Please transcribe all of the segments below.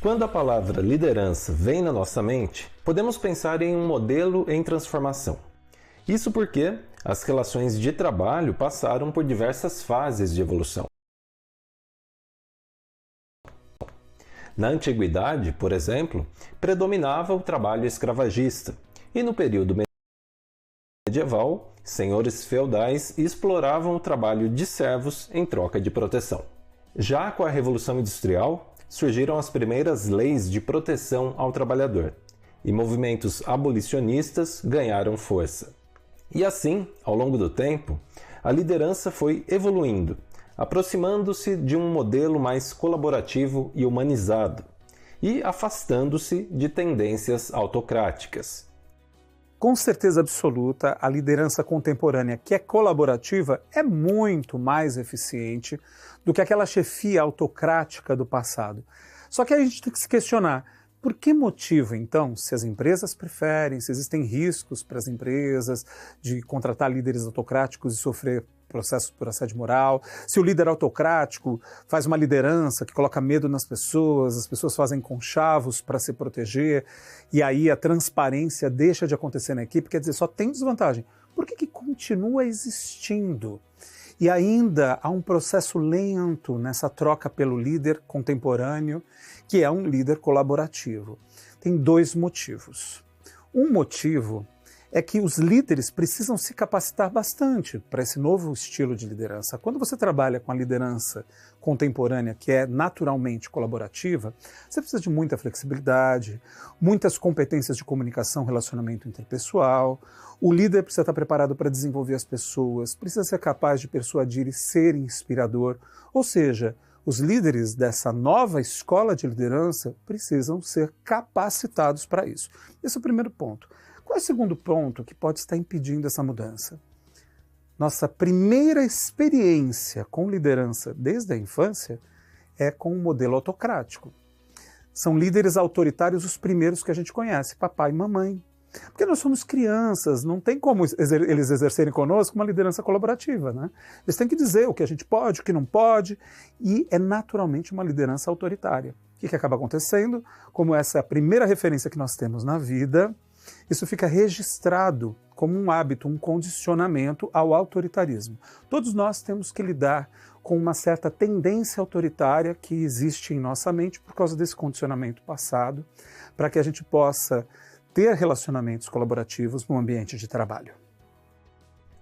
Quando a palavra liderança vem na nossa mente, podemos pensar em um modelo em transformação. Isso porque as relações de trabalho passaram por diversas fases de evolução. Na antiguidade, por exemplo, predominava o trabalho escravagista, e no período medieval, senhores feudais exploravam o trabalho de servos em troca de proteção. Já com a Revolução Industrial, surgiram as primeiras leis de proteção ao trabalhador, e movimentos abolicionistas ganharam força. E assim, ao longo do tempo, a liderança foi evoluindo, aproximando-se de um modelo mais colaborativo e humanizado, e afastando-se de tendências autocráticas. Com certeza absoluta, a liderança contemporânea, que é colaborativa, é muito mais eficiente do que aquela chefia autocrática do passado. Só que aí a gente tem que se questionar, por que motivo, então, se as empresas preferem, se existem riscos para as empresas de contratar líderes autocráticos e sofrer processos por assédio moral, se o líder autocrático faz uma liderança que coloca medo nas pessoas, as pessoas fazem conchavos para se proteger, e aí a transparência deixa de acontecer na equipe, quer dizer, só tem desvantagem. Por que continua existindo? E ainda há um processo lento nessa troca pelo líder contemporâneo, que é um líder colaborativo. Tem dois motivos. Um motivo é que os líderes precisam se capacitar bastante para esse novo estilo de liderança. Quando você trabalha com a liderança contemporânea, que é naturalmente colaborativa, você precisa de muita flexibilidade, muitas competências de comunicação, relacionamento interpessoal. O líder precisa estar preparado para desenvolver as pessoas, precisa ser capaz de persuadir e ser inspirador. Ou seja, os líderes dessa nova escola de liderança precisam ser capacitados para isso. Esse é o primeiro ponto. Qual é o segundo ponto que pode estar impedindo essa mudança? Nossa primeira experiência com liderança desde a infância é com um modelo autocrático. São líderes autoritários os primeiros que a gente conhece, papai e mamãe. Porque nós somos crianças, não tem como eles exercerem conosco uma liderança colaborativa, né? Eles têm que dizer o que a gente pode, o que não pode, e é naturalmente uma liderança autoritária. O que acaba acontecendo? Como essa é a primeira referência que nós temos na vida, isso fica registrado como um hábito, um condicionamento ao autoritarismo. Todos nós temos que lidar com uma certa tendência autoritária que existe em nossa mente por causa desse condicionamento passado, para que a gente possa ter relacionamentos colaborativos no ambiente de trabalho.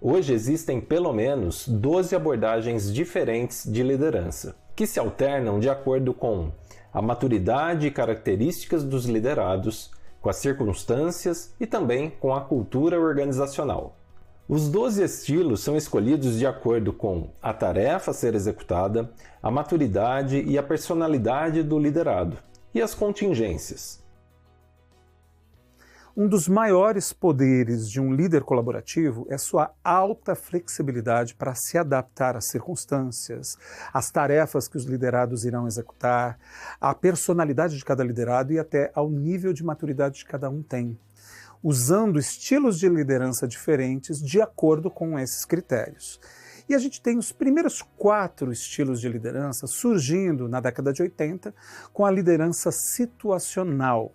Hoje existem pelo menos 12 abordagens diferentes de liderança, que se alternam de acordo com a maturidade e características dos liderados, com as circunstâncias e também com a cultura organizacional. Os 12 estilos são escolhidos de acordo com a tarefa a ser executada, a maturidade e a personalidade do liderado, e as contingências. Um dos maiores poderes de um líder colaborativo é sua alta flexibilidade para se adaptar às circunstâncias, às tarefas que os liderados irão executar, à personalidade de cada liderado e até ao nível de maturidade que cada um tem, usando estilos de liderança diferentes de acordo com esses critérios. E a gente tem os primeiros 4 estilos de liderança surgindo na década de 80 com a liderança situacional,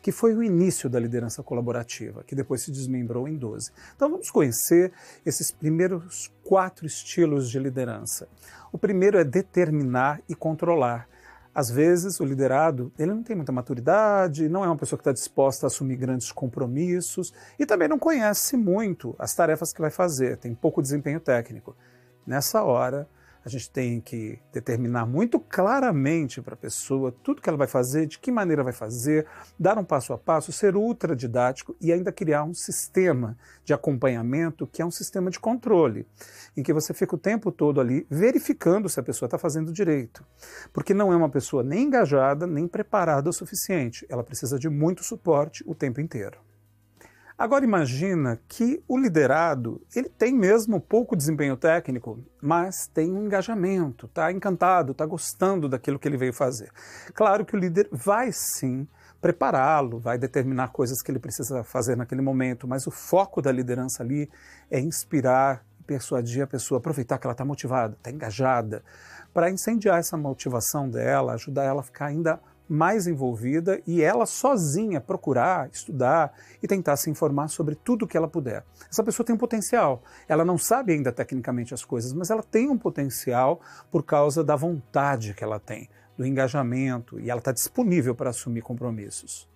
que foi o início da liderança colaborativa, que depois se desmembrou em 12. Então vamos conhecer esses primeiros 4 estilos de liderança. O primeiro é determinar e controlar. Às vezes o liderado ele não tem muita maturidade, não é uma pessoa que está disposta a assumir grandes compromissos e também não conhece muito as tarefas que vai fazer, tem pouco desempenho técnico. Nessa hora, a gente tem que determinar muito claramente para a pessoa tudo que ela vai fazer, de que maneira vai fazer, dar um passo a passo, ser ultra didático e ainda criar um sistema de acompanhamento que é um sistema de controle, em que você fica o tempo todo ali verificando se a pessoa está fazendo direito. Porque não é uma pessoa nem engajada, nem preparada o suficiente. Ela precisa de muito suporte o tempo inteiro. Agora imagina que o liderado, ele tem mesmo pouco desempenho técnico, mas tem um engajamento, está encantado, está gostando daquilo que ele veio fazer. Claro que o líder vai sim prepará-lo, vai determinar coisas que ele precisa fazer naquele momento, mas o foco da liderança ali é inspirar e persuadir a pessoa, aproveitar que ela está motivada, está engajada, para incendiar essa motivação dela, ajudar ela a ficar ainda mais envolvida e ela sozinha procurar, estudar e tentar se informar sobre tudo que ela puder. Essa pessoa tem um potencial. Ela não sabe ainda tecnicamente as coisas, mas ela tem um potencial por causa da vontade que ela tem, do engajamento, e ela está disponível para assumir compromissos.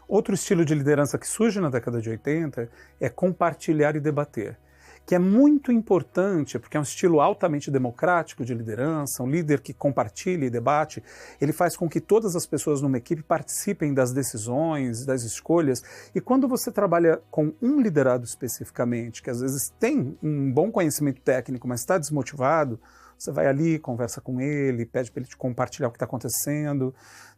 Outro estilo de liderança que surge na década de 80 é compartilhar e debater, que é muito importante, porque é um estilo altamente democrático de liderança, um líder que compartilha e debate, ele faz com que todas as pessoas numa equipe participem das decisões, das escolhas, e quando você trabalha com um liderado especificamente, que às vezes tem um bom conhecimento técnico, mas está desmotivado, você vai ali, conversa com ele, pede para ele te compartilhar o que está acontecendo,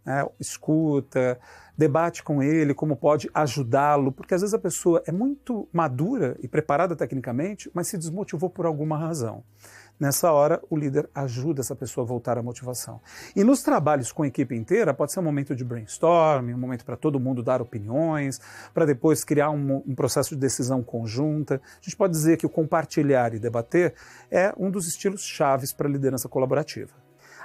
né, escuta, debate com ele como pode ajudá-lo, porque às vezes a pessoa é muito madura e preparada tecnicamente, mas se desmotivou por alguma razão. Nessa hora, o líder ajuda essa pessoa a voltar à motivação. E nos trabalhos com a equipe inteira, pode ser um momento de brainstorming, um momento para todo mundo dar opiniões, para depois criar um processo de decisão conjunta. A gente pode dizer que o compartilhar e debater é um dos estilos chaves para a liderança colaborativa.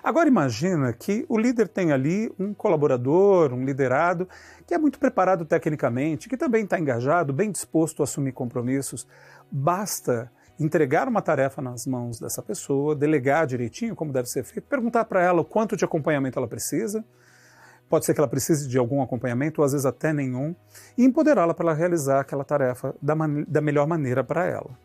Agora imagina que o líder tem ali um colaborador, um liderado, que é muito preparado tecnicamente, que também está engajado, bem disposto a assumir compromissos. Basta entregar uma tarefa nas mãos dessa pessoa, delegar direitinho como deve ser feito, perguntar para ela o quanto de acompanhamento ela precisa, pode ser que ela precise de algum acompanhamento, ou às vezes até nenhum, e empoderá-la para ela realizar aquela tarefa da melhor maneira para ela.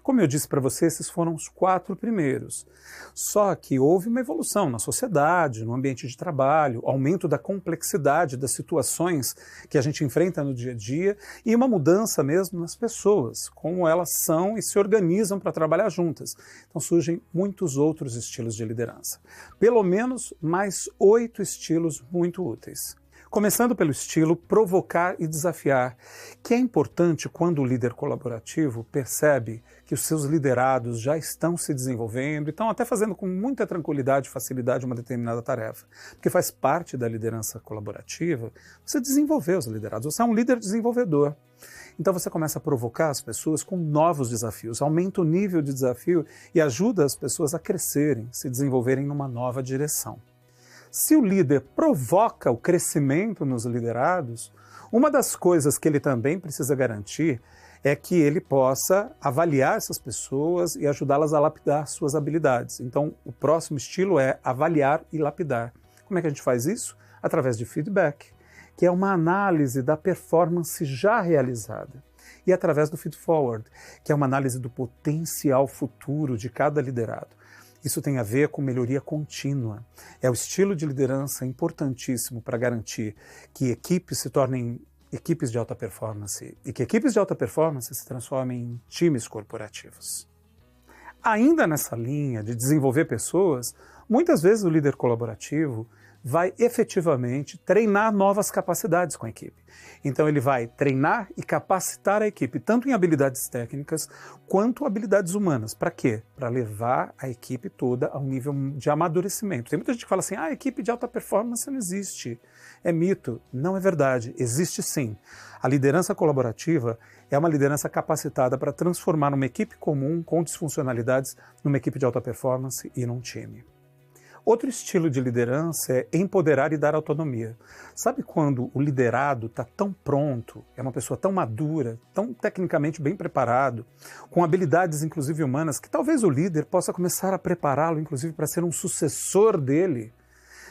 Como eu disse para você, esses foram os 4 primeiros. Só que houve uma evolução na sociedade, no ambiente de trabalho, aumento da complexidade das situações que a gente enfrenta no dia a dia e uma mudança mesmo nas pessoas, como elas são e se organizam para trabalhar juntas. Então surgem muitos outros estilos de liderança. Pelo menos mais 8 estilos muito úteis. Começando pelo estilo provocar e desafiar, que é importante quando o líder colaborativo percebe que os seus liderados já estão se desenvolvendo e estão até fazendo com muita tranquilidade e facilidade uma determinada tarefa. Porque faz parte da liderança colaborativa você desenvolver os liderados, você é um líder desenvolvedor. Então você começa a provocar as pessoas com novos desafios, aumenta o nível de desafio e ajuda as pessoas a crescerem, se desenvolverem numa nova direção. Se o líder provoca o crescimento nos liderados, uma das coisas que ele também precisa garantir é que ele possa avaliar essas pessoas e ajudá-las a lapidar suas habilidades. Então, o próximo estilo é avaliar e lapidar. Como é que a gente faz isso? Através de feedback, que é uma análise da performance já realizada. E através do feed-forward, que é uma análise do potencial futuro de cada liderado. Isso tem a ver com melhoria contínua. É o estilo de liderança importantíssimo para garantir que equipes se tornem equipes de alta performance e que equipes de alta performance se transformem em times corporativos. Ainda nessa linha de desenvolver pessoas, muitas vezes o líder colaborativo vai efetivamente treinar novas capacidades com a equipe. Então ele vai treinar e capacitar a equipe, tanto em habilidades técnicas quanto habilidades humanas. Para quê? Para levar a equipe toda a um nível de amadurecimento. Tem muita gente que fala assim, a equipe de alta performance não existe. É mito. Não é verdade. Existe sim. A liderança colaborativa é uma liderança capacitada para transformar uma equipe comum com disfuncionalidades numa equipe de alta performance e num time. Outro estilo de liderança é empoderar e dar autonomia. Sabe quando o liderado está tão pronto, é uma pessoa tão madura, tão tecnicamente bem preparado, com habilidades inclusive humanas, que talvez o líder possa começar a prepará-lo inclusive para ser um sucessor dele?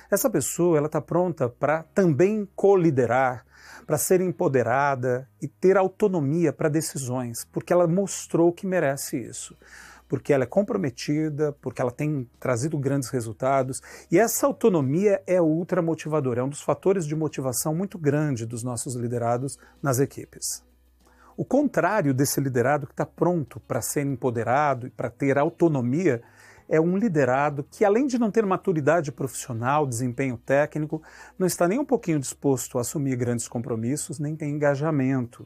Essa pessoa está pronta para também co-liderar, para ser empoderada e ter autonomia para decisões, porque ela mostrou que merece isso. Porque ela é comprometida, porque ela tem trazido grandes resultados, e essa autonomia é ultra motivadora, é um dos fatores de motivação muito grande dos nossos liderados nas equipes. O contrário desse liderado que está pronto para ser empoderado e para ter autonomia é um liderado que, além de não ter maturidade profissional, desempenho técnico, não está nem um pouquinho disposto a assumir grandes compromissos, nem tem engajamento.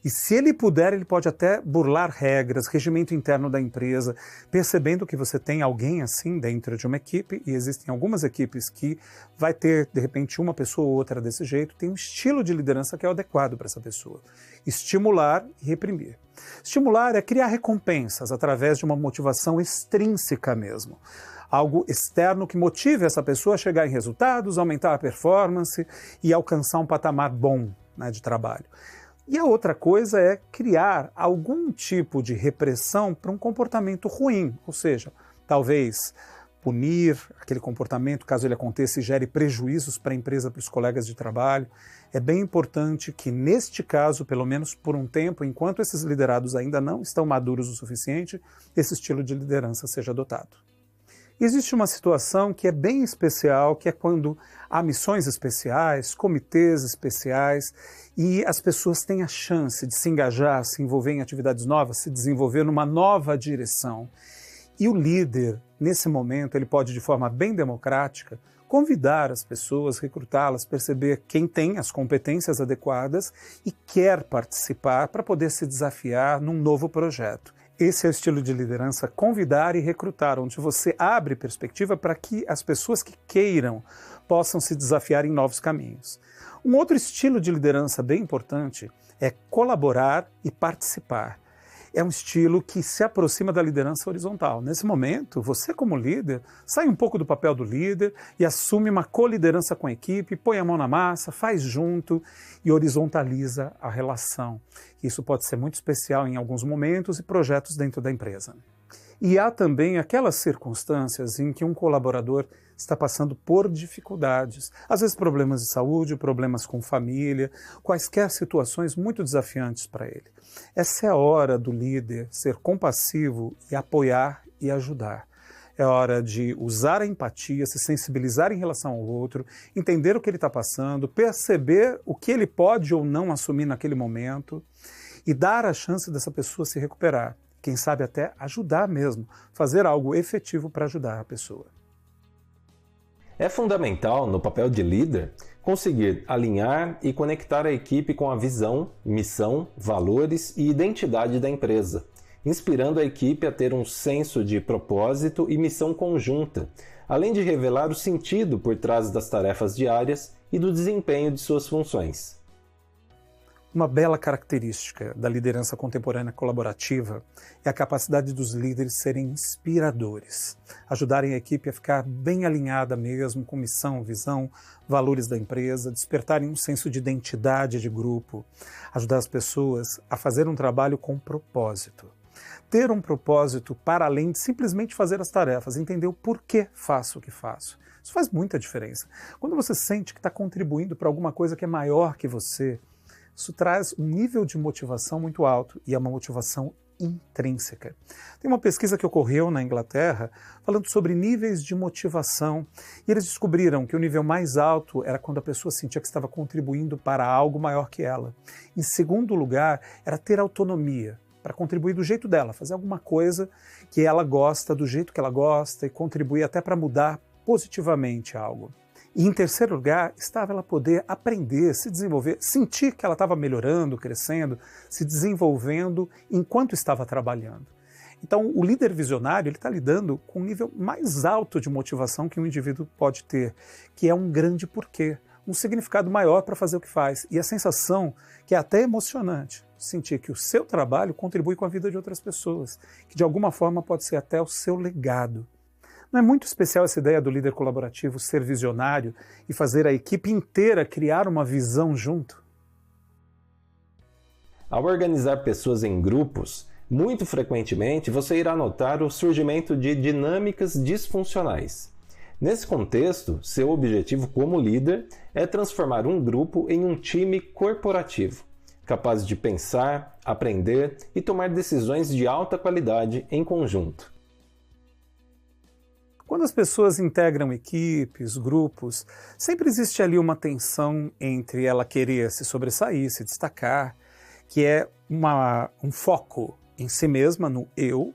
E se ele puder, ele pode até burlar regras, regimento interno da empresa, percebendo que você tem alguém assim dentro de uma equipe, e existem algumas equipes que vai ter, de repente, uma pessoa ou outra desse jeito, tem um estilo de liderança que é o adequado para essa pessoa. Estimular e reprimir. Estimular é criar recompensas através de uma motivação extrínseca mesmo. algo externo que motive essa pessoa a chegar em resultados, aumentar a performance e alcançar um patamar bom, né, de trabalho. E a outra coisa é criar algum tipo de repressão para um comportamento ruim, ou seja, talvez punir aquele comportamento caso ele aconteça e gere prejuízos para a empresa, para os colegas de trabalho. É bem importante que, neste caso, pelo menos por um tempo, enquanto esses liderados ainda não estão maduros o suficiente, esse estilo de liderança seja adotado. Existe uma situação que é bem especial, que é quando há missões especiais, comitês especiais, e as pessoas têm a chance de se engajar, se envolver em atividades novas, se desenvolver numa nova direção. E o líder, nesse momento, ele pode, de forma bem democrática, convidar as pessoas, recrutá-las, perceber quem tem as competências adequadas e quer participar para poder se desafiar num novo projeto. Esse é o estilo de liderança, convidar e recrutar, onde você abre perspectiva para que as pessoas que queiram possam se desafiar em novos caminhos. Um outro estilo de liderança bem importante é colaborar e participar. É um estilo que se aproxima da liderança horizontal. Nesse momento, você como líder, sai um pouco do papel do líder e assume uma coliderança com a equipe, põe a mão na massa, faz junto e horizontaliza a relação. Isso pode ser muito especial em alguns momentos e projetos dentro da empresa. E há também aquelas circunstâncias em que um colaborador está passando por dificuldades, às vezes problemas de saúde, problemas com família, quaisquer situações muito desafiantes para ele. Essa é a hora do líder ser compassivo e apoiar e ajudar. É hora de usar a empatia, se sensibilizar em relação ao outro, entender o que ele está passando, perceber o que ele pode ou não assumir naquele momento e dar a chance dessa pessoa se recuperar. Quem sabe até ajudar mesmo, fazer algo efetivo para ajudar a pessoa. É fundamental, no papel de líder, conseguir alinhar e conectar a equipe com a visão, missão, valores e identidade da empresa, inspirando a equipe a ter um senso de propósito e missão conjunta, além de revelar o sentido por trás das tarefas diárias e do desempenho de suas funções. Uma bela característica da liderança contemporânea colaborativa é a capacidade dos líderes serem inspiradores, ajudarem a equipe a ficar bem alinhada mesmo com missão, visão, valores da empresa, despertarem um senso de identidade de grupo, ajudar as pessoas a fazer um trabalho com propósito. Ter um propósito para além de simplesmente fazer as tarefas, entender o porquê faço o que faço. Isso faz muita diferença. Quando você sente que está contribuindo para alguma coisa que é maior que você, isso traz um nível de motivação muito alto e é uma motivação intrínseca. Tem uma pesquisa que ocorreu na Inglaterra falando sobre níveis de motivação e eles descobriram que o nível mais alto era quando a pessoa sentia que estava contribuindo para algo maior que ela. Em segundo lugar, era ter autonomia para contribuir do jeito dela, fazer alguma coisa que ela gosta, do jeito que ela gosta e contribuir até para mudar positivamente algo. E em terceiro lugar, estava ela poder aprender, se desenvolver, sentir que ela estava melhorando, crescendo, se desenvolvendo enquanto estava trabalhando. Então, o líder visionário ele está lidando com um nível mais alto de motivação que um indivíduo pode ter, que é um grande porquê, um significado maior para fazer o que faz. E a sensação que é até emocionante, sentir que o seu trabalho contribui com a vida de outras pessoas, que de alguma forma pode ser até o seu legado. Não é muito especial essa ideia do líder colaborativo ser visionário e fazer a equipe inteira criar uma visão junto? Ao organizar pessoas em grupos, muito frequentemente você irá notar o surgimento de dinâmicas disfuncionais. Nesse contexto, seu objetivo como líder é transformar um grupo em um time corporativo, capaz de pensar, aprender e tomar decisões de alta qualidade em conjunto. Quando as pessoas integram equipes, grupos, sempre existe ali uma tensão entre ela querer se sobressair, se destacar, que é um foco em si mesma, no eu,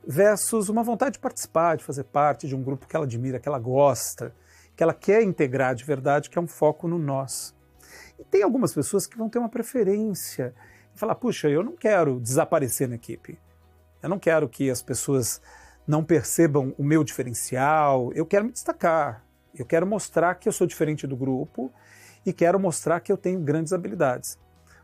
versus uma vontade de participar, de fazer parte de um grupo que ela admira, que ela gosta, que ela quer integrar de verdade, que é um foco no nós. E tem algumas pessoas que vão ter uma preferência e falar, puxa, eu não quero desaparecer na equipe, eu não quero que as pessoas não percebam o meu diferencial, eu quero me destacar, eu quero mostrar que eu sou diferente do grupo e quero mostrar que eu tenho grandes habilidades.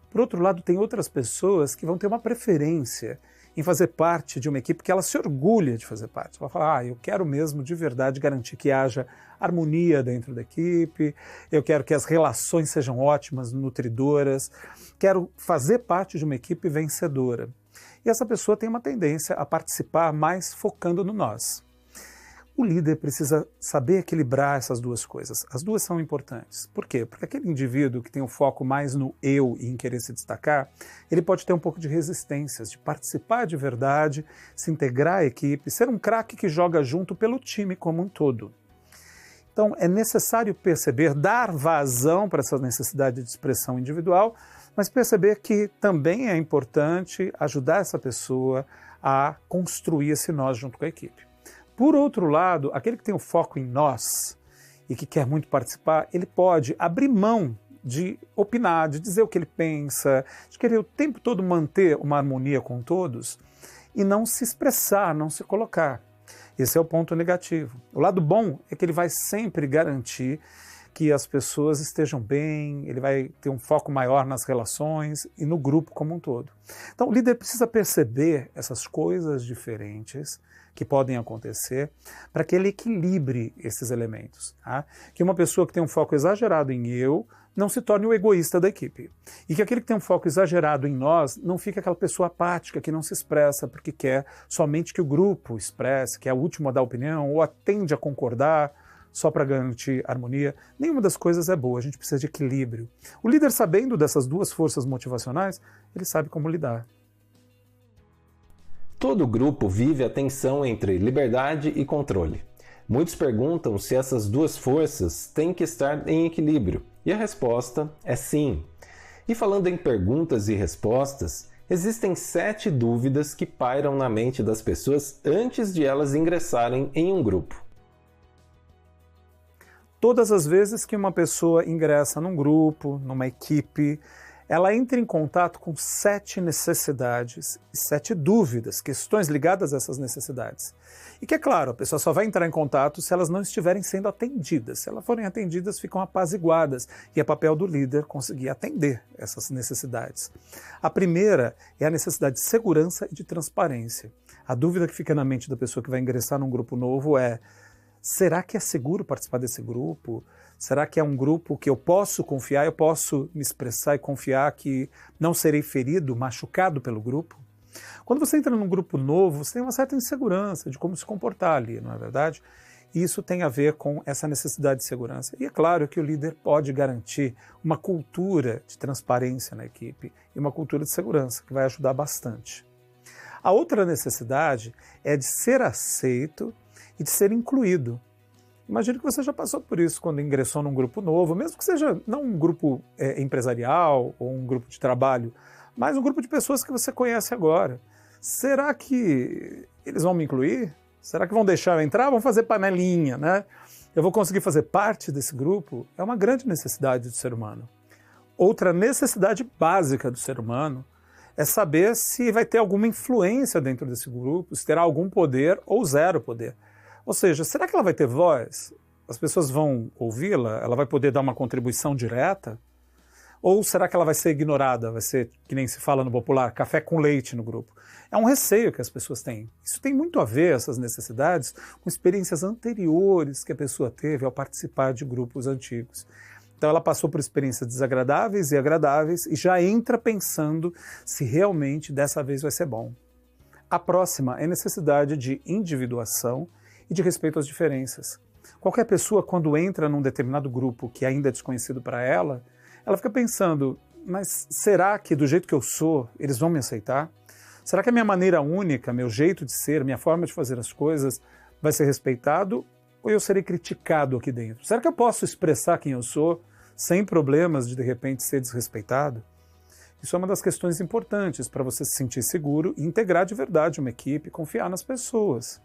Por outro lado, tem outras pessoas que vão ter uma preferência em fazer parte de uma equipe que ela se orgulha de fazer parte. Ela fala, eu quero mesmo de verdade garantir que haja harmonia dentro da equipe, eu quero que as relações sejam ótimas, nutridoras, quero fazer parte de uma equipe vencedora. E essa pessoa tem uma tendência a participar mais focando no nós. O líder precisa saber equilibrar essas duas coisas. As duas são importantes. Por quê? Porque aquele indivíduo que tem o foco mais no eu e em querer se destacar, ele pode ter um pouco de resistências, de participar de verdade, se integrar à equipe, ser um craque que joga junto pelo time como um todo. Então é necessário perceber, dar vazão para essa necessidade de expressão individual, mas perceber que também é importante ajudar essa pessoa a construir esse nós junto com a equipe. Por outro lado, aquele que tem o foco em nós e que quer muito participar, ele pode abrir mão de opinar, de dizer o que ele pensa, de querer o tempo todo manter uma harmonia com todos e não se expressar, não se colocar. Esse é o ponto negativo. O lado bom é que ele vai sempre garantir que as pessoas estejam bem, ele vai ter um foco maior nas relações e no grupo como um todo. Então, o líder precisa perceber essas coisas diferentes que podem acontecer para que ele equilibre esses elementos. Tá? Que uma pessoa que tem um foco exagerado em eu não se torne o egoísta da equipe. E que aquele que tem um foco exagerado em nós não fique aquela pessoa apática que não se expressa porque quer somente que o grupo expresse, que é o último a dar opinião ou tende a concordar só para garantir harmonia. Nenhuma das coisas é boa, a gente precisa de equilíbrio. O líder, sabendo dessas duas forças motivacionais, ele sabe como lidar. Todo grupo vive a tensão entre liberdade e controle. Muitos perguntam se essas duas forças têm que estar em equilíbrio, e a resposta é sim. E falando em perguntas e respostas, existem 7 dúvidas que pairam na mente das pessoas antes de elas ingressarem em um grupo. Todas as vezes que uma pessoa ingressa num grupo, numa equipe, ela entra em contato com 7 necessidades e 7 dúvidas, questões ligadas a essas necessidades. E que, é claro, a pessoa só vai entrar em contato se elas não estiverem sendo atendidas. Se elas forem atendidas, ficam apaziguadas. E é papel do líder conseguir atender essas necessidades. A primeira é a necessidade de segurança e de transparência. A dúvida que fica na mente da pessoa que vai ingressar num grupo novo é: será que é seguro participar desse grupo? Será que é um grupo que eu posso confiar, eu posso me expressar e confiar que não serei ferido, machucado pelo grupo? Quando você entra num grupo novo, você tem uma certa insegurança de como se comportar ali, não é verdade? E isso tem a ver com essa necessidade de segurança. E é claro que o líder pode garantir uma cultura de transparência na equipe e uma cultura de segurança, que vai ajudar bastante. A outra necessidade é de ser aceito e de ser incluído. Imagino que você já passou por isso quando ingressou num grupo novo, mesmo que seja não um grupo empresarial ou um grupo de trabalho, mas um grupo de pessoas que você conhece agora. Será que eles vão me incluir? Será que vão deixar eu entrar? Vão fazer panelinha, né? Eu vou conseguir fazer parte desse grupo? É uma grande necessidade do ser humano. Outra necessidade básica do ser humano é saber se vai ter alguma influência dentro desse grupo, se terá algum poder ou zero poder. Ou seja, será que ela vai ter voz? As pessoas vão ouvi-la? Ela vai poder dar uma contribuição direta? Ou será que ela vai ser ignorada? Vai ser, que nem se fala no popular, café com leite no grupo? É um receio que as pessoas têm. Isso tem muito a ver, essas necessidades, com experiências anteriores que a pessoa teve ao participar de grupos antigos. Então ela passou por experiências desagradáveis e agradáveis e já entra pensando se realmente dessa vez vai ser bom. A próxima é a necessidade de individuação e de respeito às diferenças. Qualquer pessoa, quando entra num determinado grupo que ainda é desconhecido para ela fica pensando, mas será que do jeito que eu sou, eles vão me aceitar? Será que a minha maneira única, meu jeito de ser, minha forma de fazer as coisas vai ser respeitado ou eu serei criticado aqui dentro? Será que eu posso expressar quem eu sou sem problemas de repente ser desrespeitado? Isso é uma das questões importantes para você se sentir seguro e integrar de verdade uma equipe, confiar nas pessoas.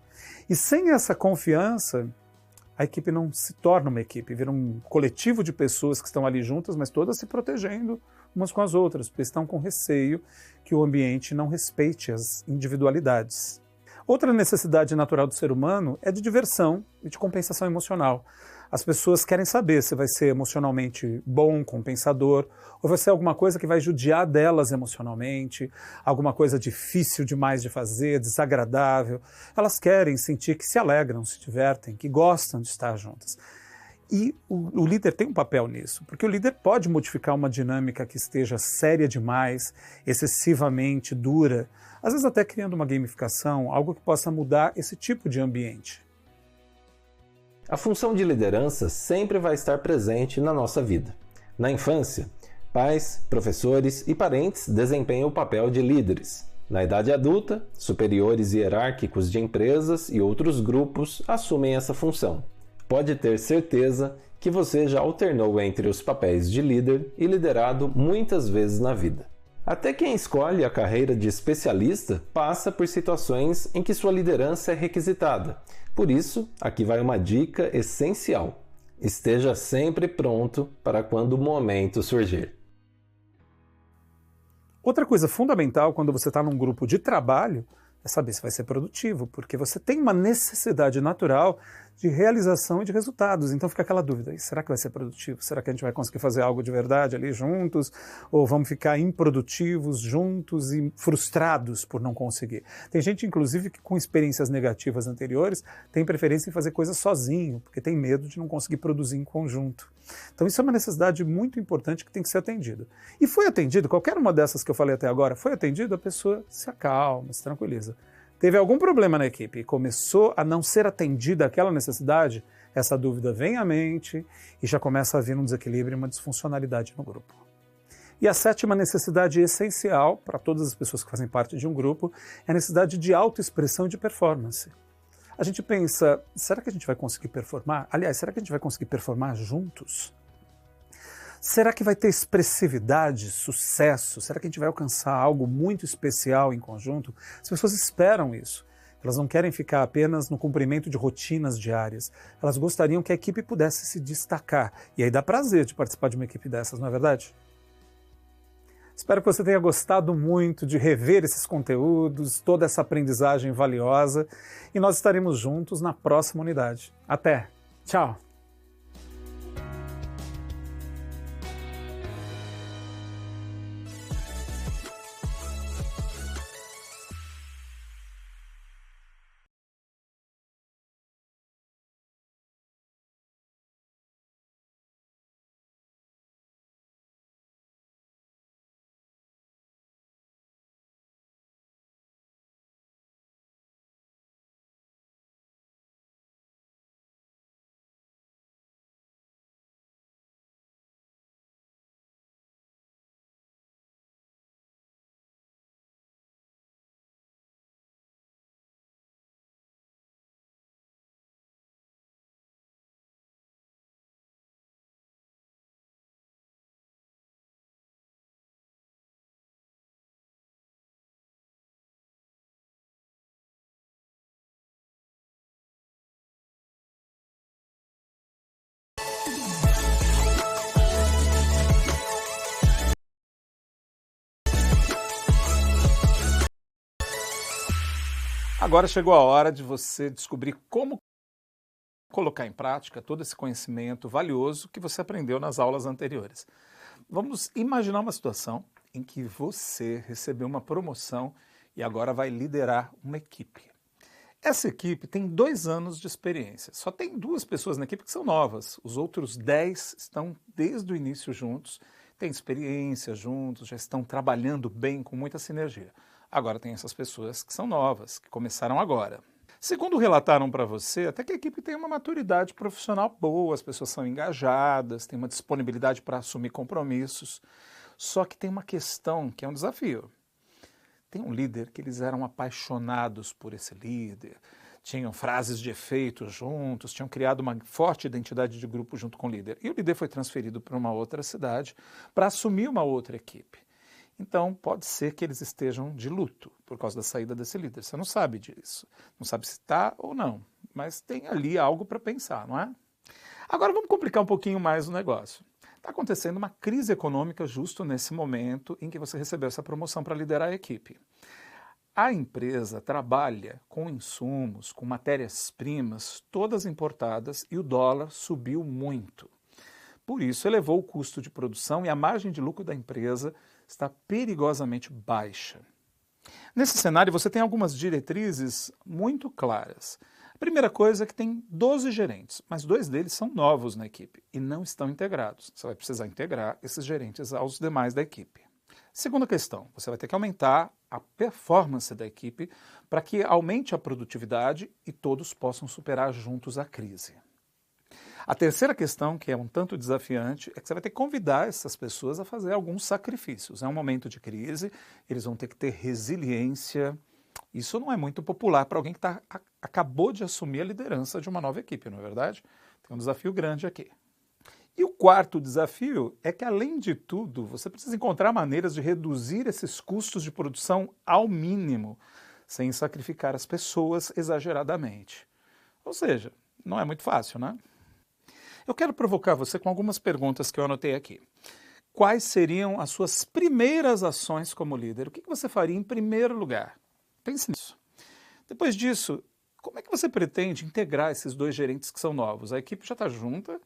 E sem essa confiança, a equipe não se torna uma equipe, vira um coletivo de pessoas que estão ali juntas, mas todas se protegendo umas com as outras, porque estão com receio que o ambiente não respeite as individualidades. Outra necessidade natural do ser humano é de diversão e de compensação emocional. As pessoas querem saber se vai ser emocionalmente bom, compensador, ou vai ser alguma coisa que vai judiar delas emocionalmente, alguma coisa difícil demais de fazer, desagradável. Elas querem sentir que se alegram, se divertem, que gostam de estar juntas. E o líder tem um papel nisso, porque o líder pode modificar uma dinâmica que esteja séria demais, excessivamente dura, às vezes até criando uma gamificação, algo que possa mudar esse tipo de ambiente. A função de liderança sempre vai estar presente na nossa vida. Na infância, pais, professores e parentes desempenham o papel de líderes. Na idade adulta, superiores hierárquicos de empresas e outros grupos assumem essa função. Pode ter certeza que você já alternou entre os papéis de líder e liderado muitas vezes na vida. Até quem escolhe a carreira de especialista passa por situações em que sua liderança é requisitada. Por isso, aqui vai uma dica essencial. Esteja sempre pronto para quando o momento surgir. Outra coisa fundamental quando você está num grupo de trabalho é saber se vai ser produtivo, porque você tem uma necessidade natural de realização e de resultados. Então fica aquela dúvida, será que vai ser produtivo? Será que a gente vai conseguir fazer algo de verdade ali juntos? Ou vamos ficar improdutivos juntos e frustrados por não conseguir? Tem gente, inclusive, que com experiências negativas anteriores tem preferência em fazer coisas sozinho, porque tem medo de não conseguir produzir em conjunto. Então isso é uma necessidade muito importante que tem que ser atendida. E foi atendido, qualquer uma dessas que eu falei até agora, foi atendido, a pessoa se acalma, se tranquiliza. Teve algum problema na equipe e começou a não ser atendida aquela necessidade, essa dúvida vem à mente e já começa a vir um desequilíbrio e uma disfuncionalidade no grupo. E a sétima necessidade essencial para todas as pessoas que fazem parte de um grupo é a necessidade de autoexpressão e de performance. A gente pensa, será que a gente vai conseguir performar? Aliás, será que a gente vai conseguir performar juntos? Será que vai ter expressividade, sucesso? Será que a gente vai alcançar algo muito especial em conjunto? As pessoas esperam isso. Elas não querem ficar apenas no cumprimento de rotinas diárias. Elas gostariam que a equipe pudesse se destacar. E aí dá prazer de participar de uma equipe dessas, não é verdade? Espero que você tenha gostado muito de rever esses conteúdos, toda essa aprendizagem valiosa. E nós estaremos juntos na próxima unidade. Até! Tchau! Agora chegou a hora de você descobrir como colocar em prática todo esse conhecimento valioso que você aprendeu nas aulas anteriores. Vamos imaginar uma situação em que você recebeu uma promoção e agora vai liderar uma equipe. Essa equipe tem 2 anos de experiência. Só tem 2 pessoas na equipe que são novas. Os outros 10 estão desde o início juntos, têm experiência juntos, já estão trabalhando bem, com muita sinergia. Agora tem essas pessoas que são novas, que começaram agora. Segundo relataram para você, até que a equipe tem uma maturidade profissional boa, as pessoas são engajadas, têm uma disponibilidade para assumir compromissos. Só que tem uma questão que é um desafio. Tem um líder que eles eram apaixonados por esse líder, tinham frases de efeito juntos, tinham criado uma forte identidade de grupo junto com o líder. E o líder foi transferido para uma outra cidade para assumir uma outra equipe. Então, pode ser que eles estejam de luto por causa da saída desse líder. Você não sabe disso. Não sabe se está ou não. Mas tem ali algo para pensar, não é? Agora vamos complicar um pouquinho mais o negócio. Está acontecendo uma crise econômica justo nesse momento em que você recebeu essa promoção para liderar a equipe. A empresa trabalha com insumos, com matérias-primas, todas importadas, e o dólar subiu muito. Por isso, elevou o custo de produção e a margem de lucro da empresa está perigosamente baixa. Nesse cenário, você tem algumas diretrizes muito claras. A primeira coisa é que tem 12 gerentes, mas 2 deles são novos na equipe e não estão integrados. Você vai precisar integrar esses gerentes aos demais da equipe. Segunda questão, você vai ter que aumentar a performance da equipe para que aumente a produtividade e todos possam superar juntos a crise. A terceira questão, que é um tanto desafiante, é que você vai ter que convidar essas pessoas a fazer alguns sacrifícios. É um momento de crise, eles vão ter que ter resiliência. Isso não é muito popular para alguém que acabou de assumir a liderança de uma nova equipe, não é verdade? Tem um desafio grande aqui. E o quarto desafio é que, além de tudo, você precisa encontrar maneiras de reduzir esses custos de produção ao mínimo, sem sacrificar as pessoas exageradamente. Ou seja, não é muito fácil, né? Eu quero provocar você com algumas perguntas que eu anotei aqui. Quais seriam as suas primeiras ações como líder? O que você faria em primeiro lugar? Pense nisso. Depois disso, como é que você pretende integrar esses 2 gerentes que são novos? A equipe já está junta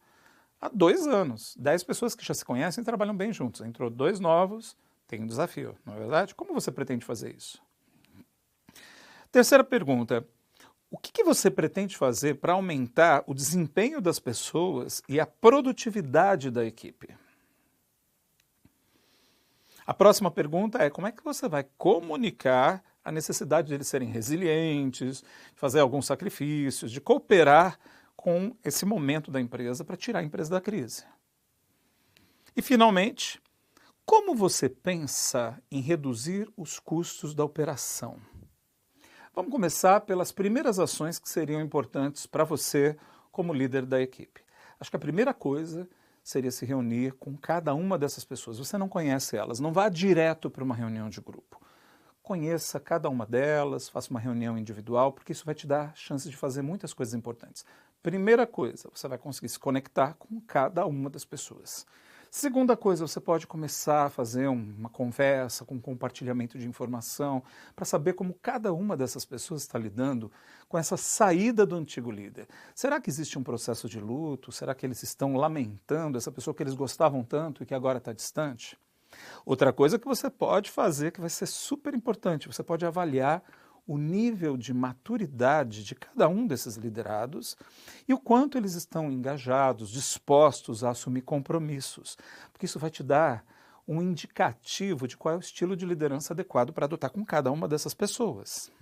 há 2 anos. 10 pessoas que já se conhecem e trabalham bem juntos. Entrou 2 novos, tem um desafio, não é verdade? Como você pretende fazer isso? Terceira pergunta. O que você pretende fazer para aumentar o desempenho das pessoas e a produtividade da equipe? A próxima pergunta é como é que você vai comunicar a necessidade de eles serem resilientes, fazer alguns sacrifícios, de cooperar com esse momento da empresa para tirar a empresa da crise. E, finalmente, como você pensa em reduzir os custos da operação? Vamos começar pelas primeiras ações que seriam importantes para você como líder da equipe. Acho que a primeira coisa seria se reunir com cada uma dessas pessoas. Você não conhece elas, não vá direto para uma reunião de grupo. Conheça cada uma delas, faça uma reunião individual, porque isso vai te dar chance de fazer muitas coisas importantes. Primeira coisa, você vai conseguir se conectar com cada uma das pessoas. Segunda coisa, você pode começar a fazer uma conversa com compartilhamento de informação para saber como cada uma dessas pessoas está lidando com essa saída do antigo líder. Será que existe um processo de luto? Será que eles estão lamentando essa pessoa que eles gostavam tanto e que agora está distante? Outra coisa que você pode fazer, que vai ser super importante, você pode avaliar o nível de maturidade de cada um desses liderados e o quanto eles estão engajados, dispostos a assumir compromissos, porque isso vai te dar um indicativo de qual é o estilo de liderança adequado para adotar com cada uma dessas pessoas.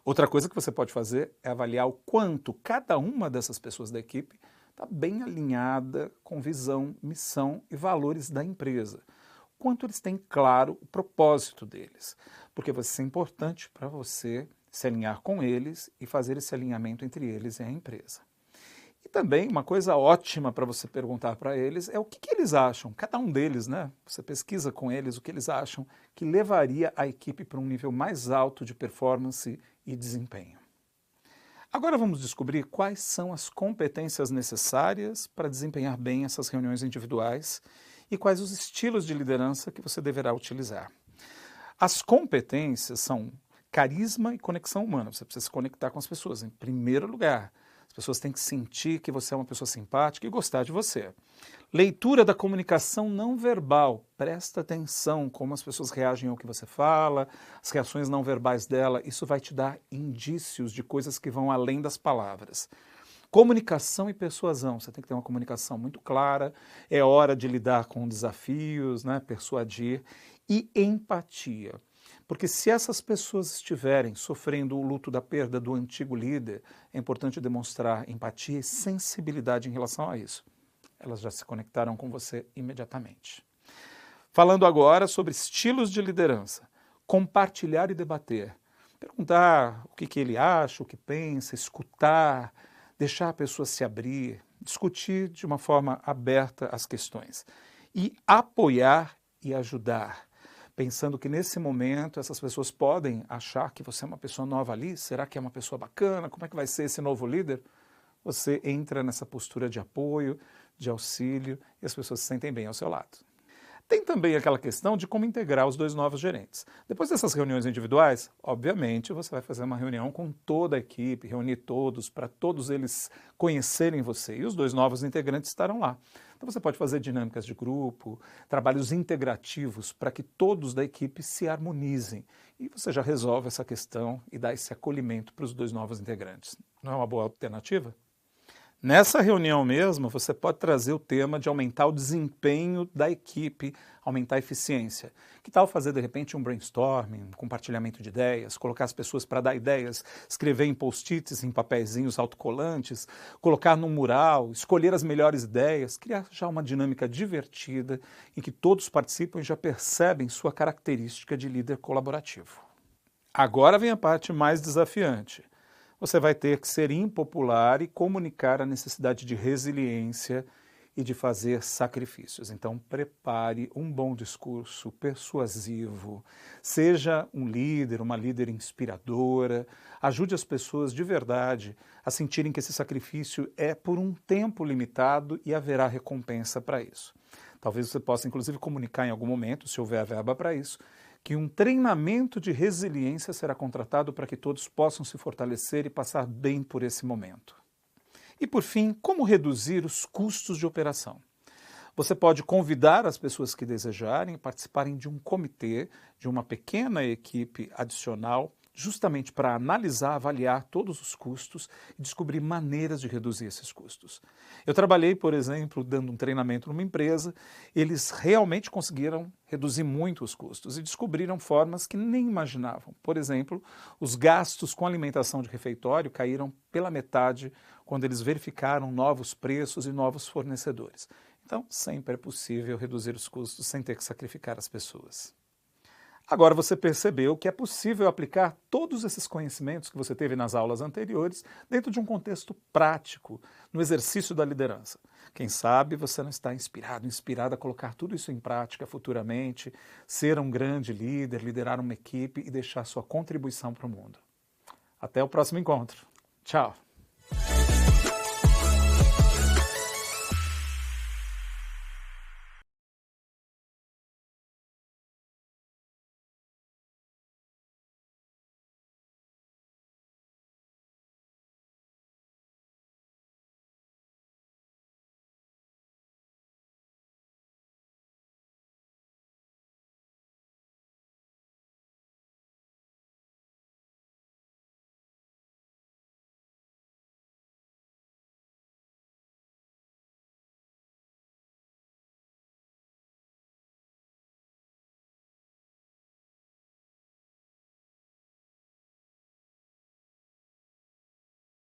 Outra coisa que você pode fazer é avaliar o quanto cada uma dessas pessoas da equipe está bem alinhada com visão, missão e valores da empresa. Quanto eles têm claro o propósito deles, porque vai ser importante para você se alinhar com eles e fazer esse alinhamento entre eles e a empresa. E também uma coisa ótima para você perguntar para eles é o que eles acham, cada um deles, né? Você pesquisa com eles o que eles acham que levaria a equipe para um nível mais alto de performance e desempenho. Agora vamos descobrir quais são as competências necessárias para desempenhar bem essas reuniões individuais e quais os estilos de liderança que você deverá utilizar. As competências são carisma e conexão humana. Você precisa se conectar com as pessoas, em primeiro lugar. As pessoas têm que sentir que você é uma pessoa simpática e gostar de você. Leitura da comunicação não verbal. Presta atenção como as pessoas reagem ao que você fala, as reações não verbais dela. Isso vai te dar indícios de coisas que vão além das palavras. Comunicação e persuasão. Você tem que ter uma comunicação muito clara, é hora de lidar com desafios, né, persuadir. E empatia. Porque se essas pessoas estiverem sofrendo o luto da perda do antigo líder, é importante demonstrar empatia e sensibilidade em relação a isso. Elas já se conectaram com você imediatamente. Falando agora sobre estilos de liderança. Compartilhar e debater. Perguntar o que ele acha, o que pensa, escutar, deixar a pessoa se abrir, discutir de uma forma aberta as questões. E apoiar e ajudar. Pensando que nesse momento essas pessoas podem achar que você é uma pessoa nova ali, será que é uma pessoa bacana, como é que vai ser esse novo líder? Você entra nessa postura de apoio, de auxílio e as pessoas se sentem bem ao seu lado. Tem também aquela questão de como integrar os dois novos gerentes. Depois dessas reuniões individuais, obviamente, você vai fazer uma reunião com toda a equipe, reunir todos, para todos eles conhecerem você, e os dois novos integrantes estarão lá. Então você pode fazer dinâmicas de grupo, trabalhos integrativos para que todos da equipe se harmonizem. E você já resolve essa questão e dá esse acolhimento para os dois novos integrantes. Não é uma boa alternativa? Nessa reunião mesmo, você pode trazer o tema de aumentar o desempenho da equipe, aumentar a eficiência. Que tal fazer, de repente, um brainstorming, um compartilhamento de ideias, colocar as pessoas para dar ideias, escrever em post-its, em papeizinhos autocolantes, colocar num mural, escolher as melhores ideias, criar já uma dinâmica divertida em que todos participam e já percebem sua característica de líder colaborativo. Agora vem a parte mais desafiante. Você vai ter que ser impopular e comunicar a necessidade de resiliência e de fazer sacrifícios. Então, prepare um bom discurso persuasivo, seja um líder, uma líder inspiradora, ajude as pessoas de verdade a sentirem que esse sacrifício é por um tempo limitado e haverá recompensa para isso. Talvez você possa, inclusive, comunicar em algum momento, se houver verba para isso, que um treinamento de resiliência será contratado para que todos possam se fortalecer e passar bem por esse momento. E, por fim, como reduzir os custos de operação? Você pode convidar as pessoas que desejarem a participarem de um comitê, de uma pequena equipe adicional, justamente para analisar, avaliar todos os custos e descobrir maneiras de reduzir esses custos. Eu trabalhei, por exemplo, dando um treinamento numa empresa, eles realmente conseguiram reduzir muito os custos e descobriram formas que nem imaginavam. Por exemplo, os gastos com alimentação de refeitório caíram pela metade quando eles verificaram novos preços e novos fornecedores. Então, sempre é possível reduzir os custos sem ter que sacrificar as pessoas. Agora você percebeu que é possível aplicar todos esses conhecimentos que você teve nas aulas anteriores dentro de um contexto prático, no exercício da liderança. Quem sabe você não está inspirada a colocar tudo isso em prática futuramente, ser um grande líder, liderar uma equipe e deixar sua contribuição para o mundo. Até o próximo encontro. Tchau!